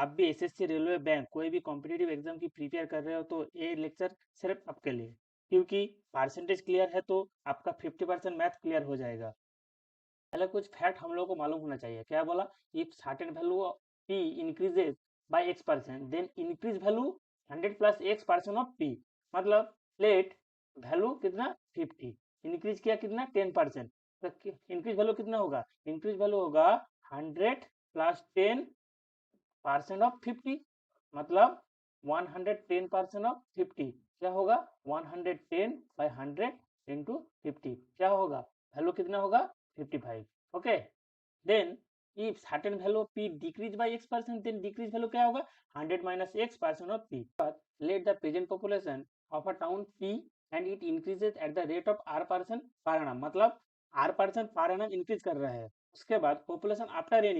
आप भी SSC, railway, bank कोई भी कॉम्पिटिटिव एग्जाम की प्रिपेयर कर रहे हो तो ये लेक्चर सिर्फ आपके लिए, क्योंकि परसेंटेज क्लियर है तो आपका 50% मैथ क्लियर हो जाएगा। पहले कुछ फैक्ट हम लोग को मालूम होना चाहिए। क्या बोला? If certain value p increases by x% then increase value 100 plus x% of p। मतलब लेट वैल्यू कितना 50, इंक्रीज किया कितना 10%, तो इंक्रीज वैल्यू कितना होगा? इंक्रीज वैल्यू होगा 100 प्लस 10% ऑफ 50, मतलब 110% ऑफ 50 क्या होगा? 110 बाय 100 इंटू 50 क्या होगा? वैल्यू कितना होगा? 55। Okay, then if certain value p decrease by x%, then decrease value क्या होगा? 100 minus x% of p। But let the present population of a town p and it increases at the rate of r% per annum, मतलब r% per annum increase कर रहा है। उसके बाद population after N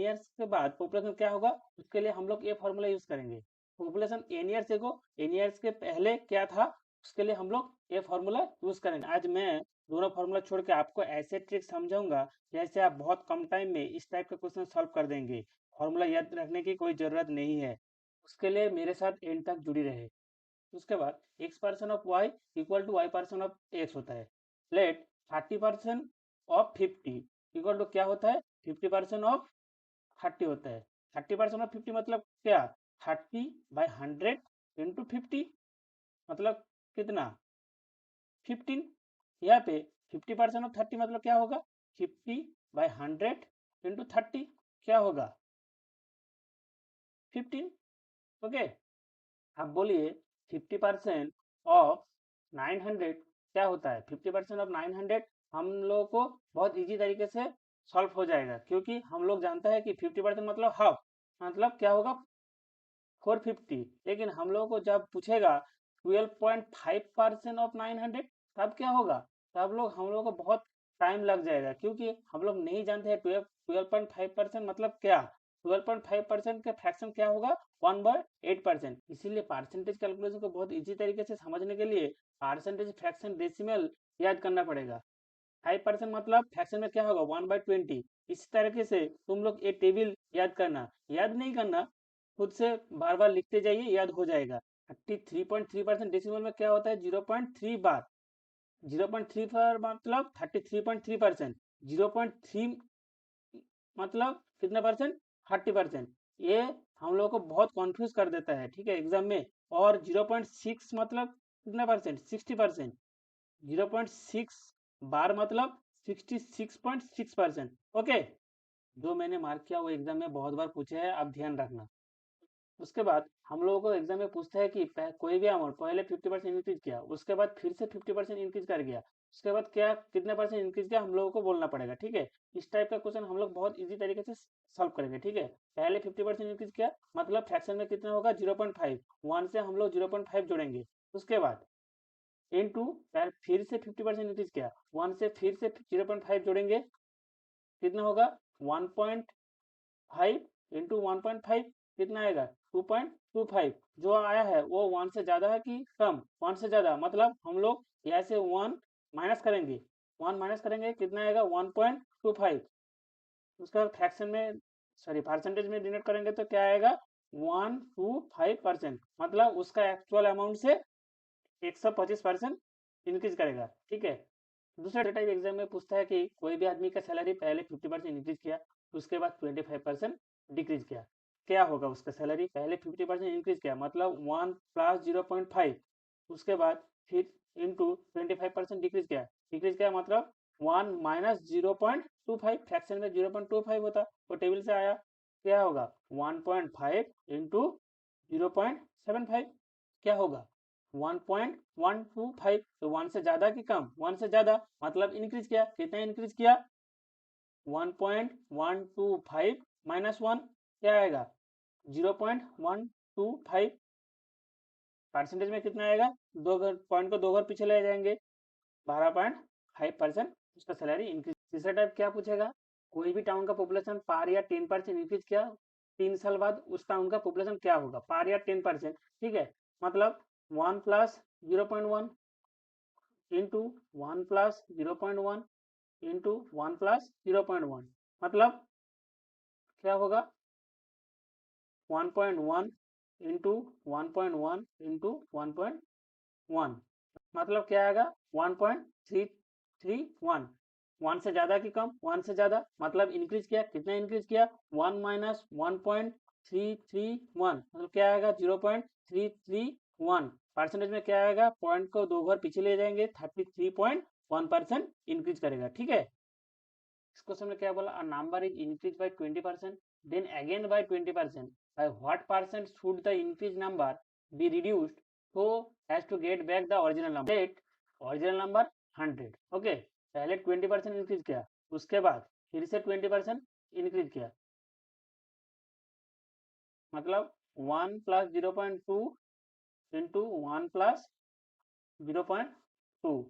years के बाद population क्या होगा? उसके लिए हम लोग ये फॉर्मूला यूज करेंगे। पॉपुलेशन एन ईयर्स को एन ईयर्स के पहले क्या था उसके लिए हम लोग ये फॉर्मूला यूज करेंगे। आज मैं दोनों फॉर्मूला छोड़ के आपको ऐसे ट्रिक समझाऊंगा जैसे आप बहुत कम टाइम में इस टाइप का क्वेश्चन सॉल्व कर देंगे। फॉर्मूला याद रखने की कोई जरूरत नहीं है, उसके लिए मेरे साथ एंड तक जुड़ी रहे। उसके बाद x% of y equal to y% of x होता है। लेट 30% ऑफ 50 इक्वल टू क्या होता है? 50% ऑफ 30 होता है। 30% ऑफ 50 मतलब क्या? 30 बाय 100 इंटू 50 मतलब कितना? 15। यहाँ पे 50% ऑफ 30 मतलब क्या होगा? 50 बाय 100 इंटू 30 क्या होगा? 15। ओके, अब बोलिए 50% ऑफ 900 क्या होता है? 50% ऑफ 900 हम लोगों को बहुत इजी तरीके से सॉल्व हो जाएगा, क्योंकि हम लोग जानते हैं कि 50% मतलब हाफ, मतलब क्या होगा? 450। लेकिन हम लोगों को जब पूछेगा 12.5% ऑफ 900 तब क्या होगा? तब हम लोग को बहुत टाइम लग जाएगा, क्योंकि हम लोग नहीं जानते हैं 12.5% मतलब क्या। 12.5% का फ्रैक्शन क्या होगा? 1/8%। इसीलिए परसेंटेज कैलकुलेशन को बहुत इजी तरीके से समझने के लिए परसेंटेज फ्रैक्शन डेसिमल याद करना पड़ेगा। 5% मतलब फ्रैक्शन में क्या होगा? 1/20। इस तरीके से तुम लोग ये टेबल याद करना, याद नहीं करना, खुद से बार बार लिखते जाइए, याद हो जाएगा। 33.3% डेसिमल में क्या होता है? 0.3 बार। 0.3 बार मतलब 33.3%। 0.3 मतलब कितना परसेंट? 30%। ये हम लोग को बहुत कॉन्फ्यूज कर देता है, ठीक है, एग्जाम में। और 0.6 मतलब कितना परसेंट? 60%। 0.6 बार मतलब 66.6%। ओके, जो मैंने मार्क किया वो एग्जाम में बहुत बार पूछे हैं, आप ध्यान रखना। उसके बाद हम लोगों को एग्जाम में पूछता है कि कोई भी अमाउंट पहले 50% इंक्रीज किया, उसके बाद फिर से 50% इंक्रीज कर गया, उसके बाद क्या कितने परसेंट इंक्रीज किया हम लोगों को बोलना पड़ेगा, ठीक है। इस टाइप का क्वेश्चन हम लोग बहुत इजी तरीके से सॉल्व करेंगे, ठीक है। पहले 50% इंक्रीज किया मतलब फ्रैक्शन में कितना होगा? 0.5। 1 से हम लोग 0.5 जोड़ेंगे। उसके बाद इनटू फिर से 50% इंक्रीज किया, 1 से फिर से 0.5 जोड़ेंगे, कितना होगा? 1.5 इंटू 1.5 कितना आएगा? 2.25। जो आया है वो 1 से ज्यादा है कि कम? 1 से ज्यादा, मतलब हम लोग यहाँ से 1 माइनस करेंगे। 1 माइनस करेंगे कितना आएगा? 1.25। उसका फ्रैक्शन में सॉरी परसेंटेज में डिनोट करेंगे तो क्या आएगा? 125%, मतलब उसका एक्चुअल अमाउंट से 125% इंक्रीज करेगा, ठीक है। दूसरा टाइप एग्जाम में पूछता है कि कोई भी आदमी का सैलरी पहले 50% इंक्रीज किया, उसके बाद 25% डिक्रीज किया, क्या होगा उसका सैलरी? पहले 50% इंक्रीज किया मतलब 1 प्लस 0.5, उसके बाद फिर इंटू 25% डिक्रीज किया मतलब 1 माइनस 0.25, फ्रैक्शन में 0.25 होता, वो टेबल से आया, क्या होगा? 1.5 इंटू 0.75 क्या होगा? 1.125। तो 1 से ज्यादा कि कम? 1 से ज्यादा, मतलब इंक्रीज किया, कितना इंक्रीज किया? 1.125 माइनस 1 क्या आएगा? 0.125। परसेंटेज में कितना आएगा? दो घर पॉइंट को दो घर पीछे ले जाएंगे, 12.5% उसका सैलरी इंक्रीज। तीसरा टाइप क्या पूछेगा? कोई भी टाउन का पॉपुलेशन पार या 10% इंक्रीज किया, 3 साल बाद उस टाउन का पॉपुलेशन क्या होगा? पार या 10%, ठीक है। मतलब 1 plus 0.1 into 1 plus 0.1 into 1 plus 0.1 मतलब क्या होगा? 1.1 इंटू 1.1 इंटू 1.1 मतलब क्या आएगा 1.331। 1 से ज्यादा की कम, 1 से ज्यादा मतलब इंक्रीज किया, कितना इंक्रीज किया 1 माइनस 1.331 मतलब क्या आएगा 0.331। परसेंटेज में क्या आएगा, पॉइंट को 2 बार पीछे ले जाएंगे 33.1% इंक्रीज करेगा। ठीक है, इस क्वेश्चन में क्या बोला, a number is increase by 20% then again by 20%, by what percent should the increased number be reduced so as to get back the original number? let original number 100। Okay, पहले 20% increase किया, उसके बाद फिर से 20% increase किया, मतलब 1 plus 0.2 into 1 plus 0.2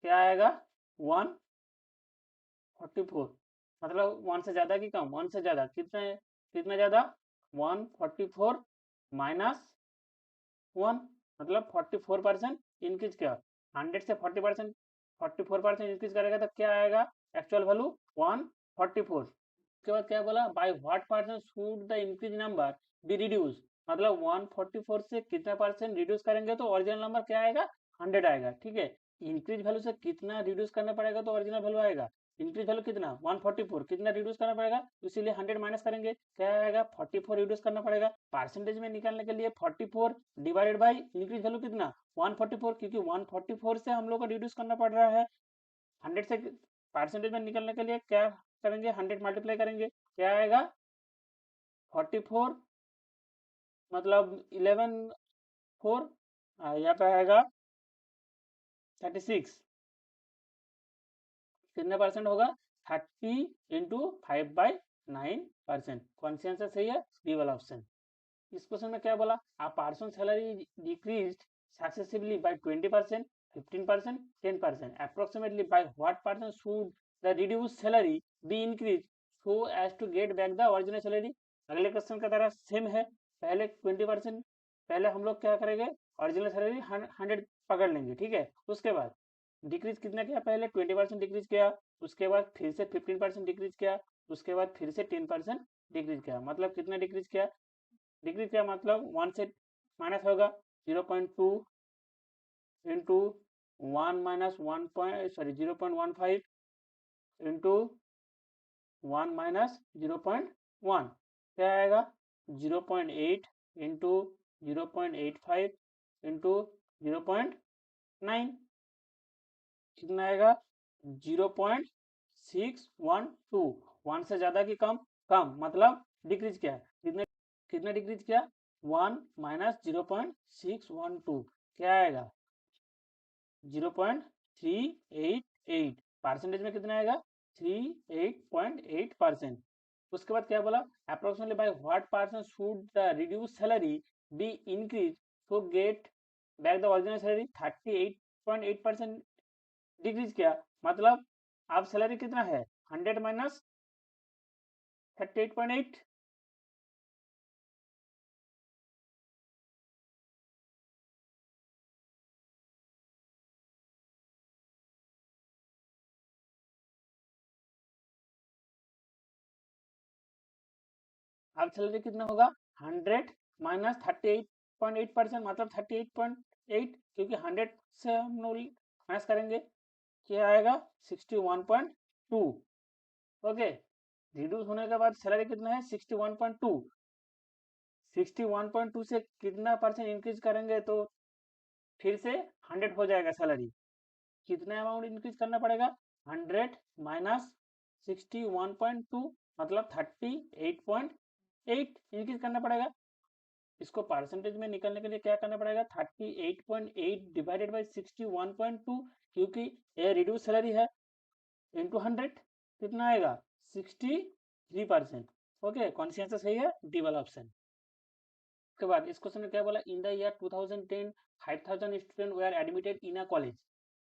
क्या आएगा 144। मतलब 1 से ज्यादा की कम, 1 से ज्यादा कितना ज्यादा 144 माइनस 1 मतलब 44% इंक्रीज किया। 100 से 40% 44% इंक्रीज करेगा तो क्या आएगा एक्चुअल वैल्यू 144। उसके बाद क्या बोला, bye what percent should the increase number be reduce, मतलब 144 से कितना परसेंट रिड्यूस करेंगे तो ओरिजिनल नंबर क्या आएगा 100 आएगा। ठीक है, इंक्रीज वैल्यू से कितना रिड्यूस करना पड़ेगा तो ओरिजिनल वैल्यू आएगा, इंक्रीज वैल्यू कितना 144, कितना रिड्यूस करना पड़ेगा तो इसीलिए 100 माइनस करेंगे, क्या आएगा 44 रिड्यूस करना पड़ेगा। परसेंटेज में निकालने के लिए 44 डिवाइडेड बाय इंक्रीज वैल्यू कितना 144, क्योंकि 144 से हम लोग को रिड्यूस करना पड़ रहा है। 100 से परसेंटेज में निकलने के लिए क्या करेंगे 100 मल्टीप्लाई करेंगे, क्या आएगा 44 मतलब 11 4 यहाँ पे आएगा 36, कितने परसेंट होगा 30 इंटू 5/9%। कौन सी आंसर सही है, डी वाला ऑप्शन। इस क्वेश्चन में क्या बोला, a person salary decreased successively by 20%, 15%, 10%, approximately by what person should the reduce salary be increase so as to get back the original salary. अगले क्वेश्चन का तरह सेम है, पहले 20%, पहले हम लोग क्या करेंगे ओरिजिनल सैलरी 100 पकड़ लेंगे। ठीक है, उसके बाद डिक्रीज कितना किया, पहले 20% डिक्रीज किया, उसके बाद फिर से 15% डिक्रीज किया, उसके बाद फिर से 10% डिक्रीज किया, मतलब कितना डिक्रीज किया, डिक्रीज किया मतलब 1 से माइनस होगा 0.2 इंटू 1 माइनस 0.15 इंटू 1 माइनस 0.1 क्या आएगा 0.8 इंटू 0.85 इंटू 0.9 कितना आएगा 0.612। 1 से ज्यादा की कम, कम मतलब डिक्रीज किया, कितना डिक्रीज किया 1 माइनस 0.612 क्या आएगा 0.388। परसेंटेज में कितना आएगा 38.8%। उसके बाद क्या बोला, approximately by what percent should the reduce salary be increase to get back the original salary. 38.8% decrease किया, मतलब अब सैलरी कितना है 100 माइनस 38.8, अब सैलरी कितना होगा 100 माइनस 38.8% मतलब 38.8, क्योंकि 100 से हम लोग माइनस करेंगे क्या आएगा 61.2। ओके, रिड्यूस होने के बाद सैलरी कितना है 61.2, 61.2 से कितना परसेंट इंक्रीज करेंगे तो फिर से 100 हो जाएगा सैलरी, कितना अमाउंट इंक्रीज करना पड़ेगा 100 माइनस 61.2 मतलब 38.8 इंक्रीज करना पड़ेगा। इसको परसेंटेज में निकलने के लिए क्या करना पड़ेगा 38.8 डिवाइडेड बाई 61.2, क्योंकि ये रिड्यूस सैलरी है, इंटू 100 कितना आएगा 63%। ओके, कौन सी आंसर सही है, डी वाला ऑप्शन। उसके बाद इस क्वेश्चन में क्या बोला, in the year 2010 5000 student were admitted in a college,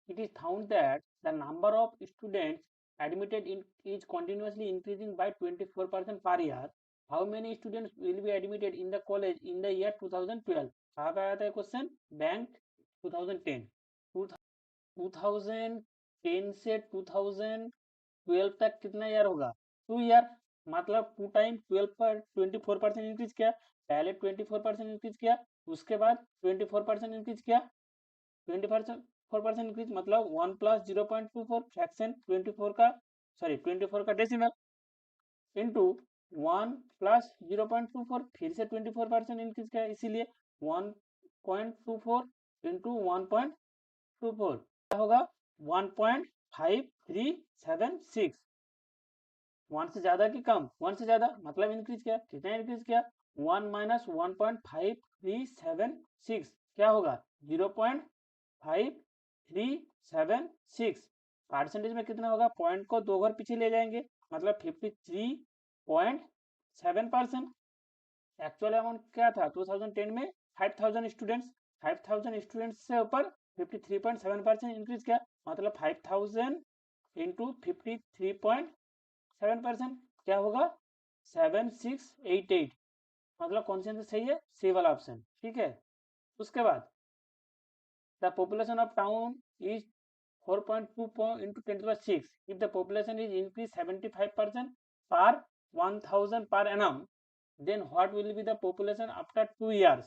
it is found that the number of students admitted in is continuously increasing by 24% per year. How many students will be admitted in the college in the year 2012? कहाँ पे आया था question, bank 2010, 2010 से 2012 तक कितना year होगा 2 year, मतलब 2 time 12 पर 24% इंक्रीज किया, पहले 24% इंक्रीज किया, उसके बाद 24% इंक्रीज किया, 24% इंक्रीज मतलब 1 + 0.24 फ्रैक्शन 24 का डेसिमल इंटू 1 + 0.24 फिर से 24% इंक्रीज किया, इसीलिए 1.24 इंटू 1.24 क्या होगा 1.5376। 1 से ज्यादा कि कम, 1 से ज्यादा मतलब इंक्रीज किया, कितना इंक्रीज किया 1 - 1.5376 क्या होगा 0.5376। परसेंटेज में कितना होगा, पॉइंट को 2 घर पीछे ले जाएंगे मतलब 53.7%। एक्चुअल अमाउंट क्या था 2010 में 5000 स्टूडेंट्स, 5000 स्टूडेंट्स से ऊपर 53.7% इंक्रीज किया मतलब 5000 इंटू 53.7% क्या होगा 7688। मतलब कौन सा आंसर सही है, सी वाला ऑप्शन, ठीक है। उसके बाद the population of town is 4.2 into 10⁶. If the population is increased 75% per 1000 per annum, then what will be the population after 2 years?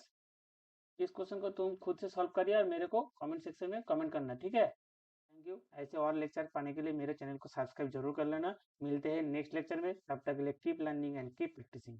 इस क्वेश्चन को तुम खुद से सॉल्व करिए और मेरे को कमेंट सेक्शन में कमेंट करना, ठीक है। Thank you. ऐसे और लेक्चर पाने के लिए मेरे चैनल को सब्सक्राइब जरूर कर लेना। मिलते हैं नेक्स्ट लेक्चर में, तब तक के लिए keep learning and keep practising.